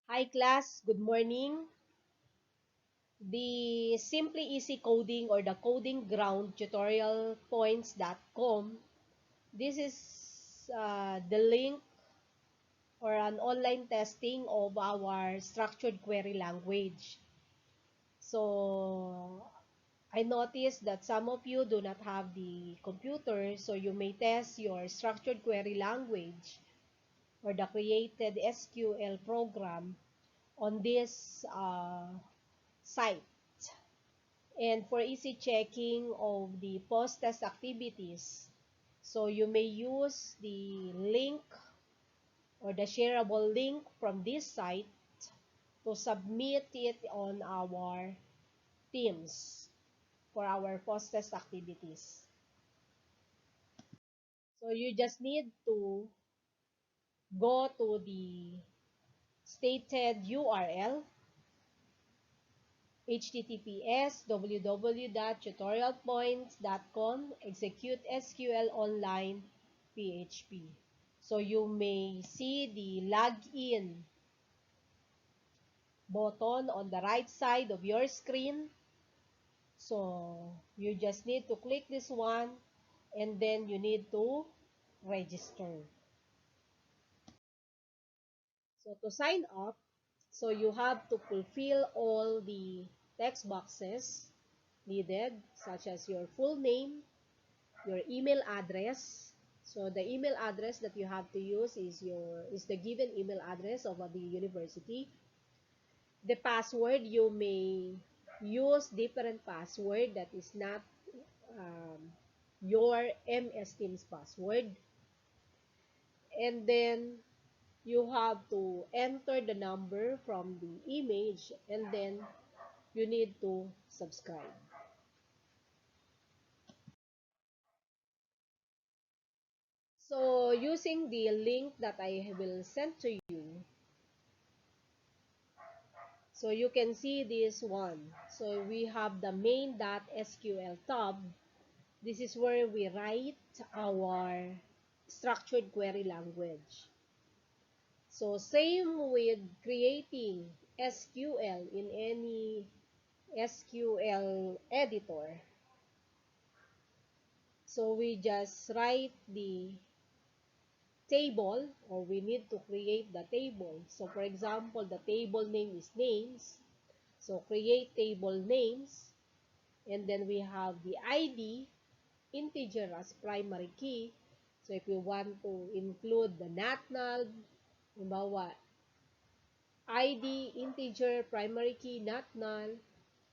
Hi class, good morning. The Simply Easy Coding or the Coding Ground TutorialPoints.com. This is the link or an online testing of our structured query language. So I noticed that some of you do not have the computer, so you may test your structured query language or the created SQL program on this site. And for easy checking of the post-test activities, so you may use the link or the shareable link from this site to submit it on our Teams for our post-test activities. So you just need to go to the stated URL https://www.tutorialpoints.com execute SQL online PHP. So you may see the login button on the right side of your screen. So you just need to click this one and then you need to register. So to sign up, so you have to fulfill all the text boxes needed, such as your full name, your email address. So the email address that you have to use is the given email address of the university. The password, you may use different password that is not your MS Teams password. And then you have to enter the number from the image and then you need to subscribe. So using the link that I will send to you, so you can see this one. So we have the main.sql tab. This is where we write our structured query language. So same with creating SQL in any SQL editor. So we just write the table, or we need to create the table. So for example, the table name is names. So create table names, and then we have the ID integer as primary key. So if you want to include the not null, halimbawa, ID integer primary key not null,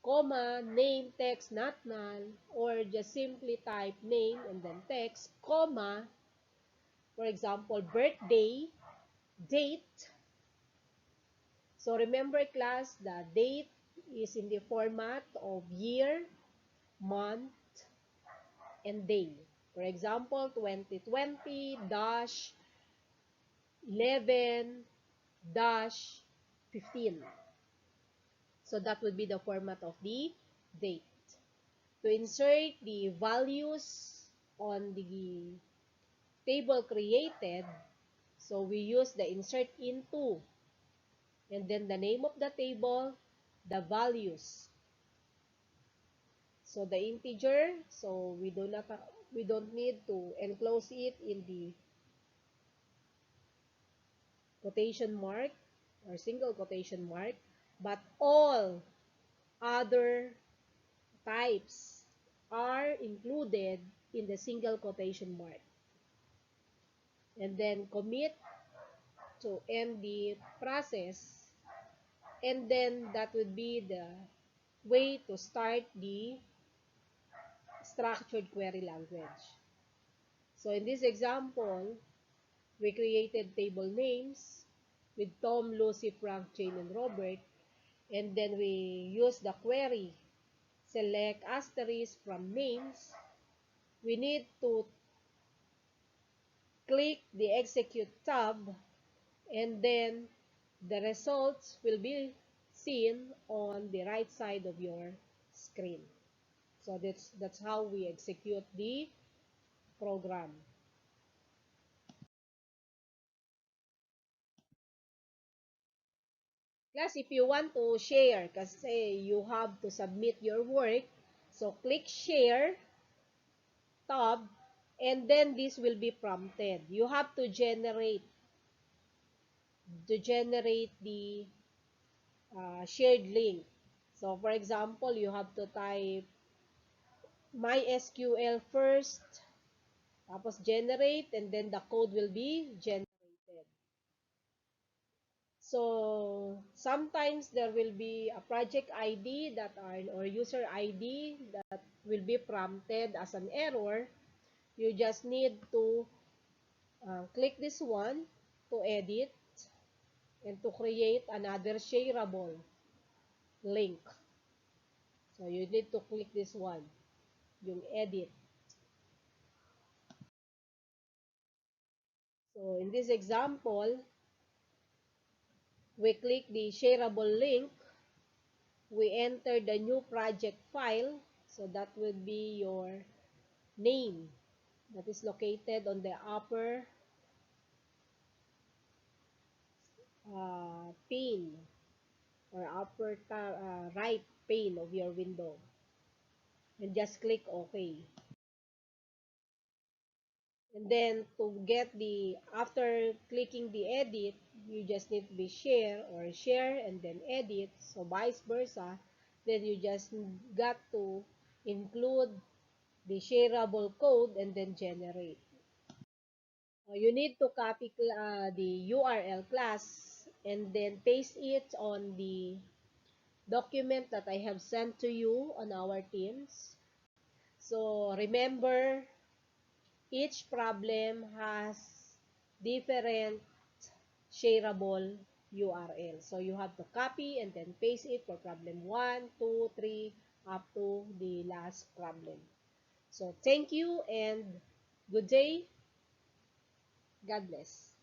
comma, name text not null, or just simply type name and then text, comma, for example, birthday, date. So remember class, the date is in the format of year, month, and day. For example, 2020-11-15. So that would be the format of the date. To insert the values on the table created, so we use the insert into, and then the name of the table, the values. So the integer, so we don't need to enclose it in the quotation mark or single quotation mark, but all other types are included in the single quotation mark. And then commit to end the process, and then that would be the way to start the structured query language. So in this example, we created table names with Tom, Lucy, Frank, Jane, and Robert, and then we use the query, select asterisk from names. We need to click the execute tab, and then the results will be seen on the right side of your screen. So that's how we execute the program. Class, if you want to share, kasi you have to submit your work, so click share tab, and then this will be prompted. You have to generate the shared link. So, for example, you have to type MySQL first, tapos generate, and then the code will be generated. So, sometimes there will be a project ID or user ID that will be prompted as an error. You just need to click this one to edit and to create another shareable link. So, you need to click this one, yung edit. So, in this example, we click the shareable link. We enter the new project file. So, that would be your name that is located on the upper pane or upper right pane of your window. And just click OK. And then after clicking the edit, you just need to be share and then edit. So vice versa, then you just got to include the shareable code and then generate. You need to copy the URL class and then paste it on the document that I have sent to you on our Teams. So remember, each problem has different shareable URL. So you have to copy and then paste it for problem 1, 2, 3, up to the last problem. So thank you and good day. God bless.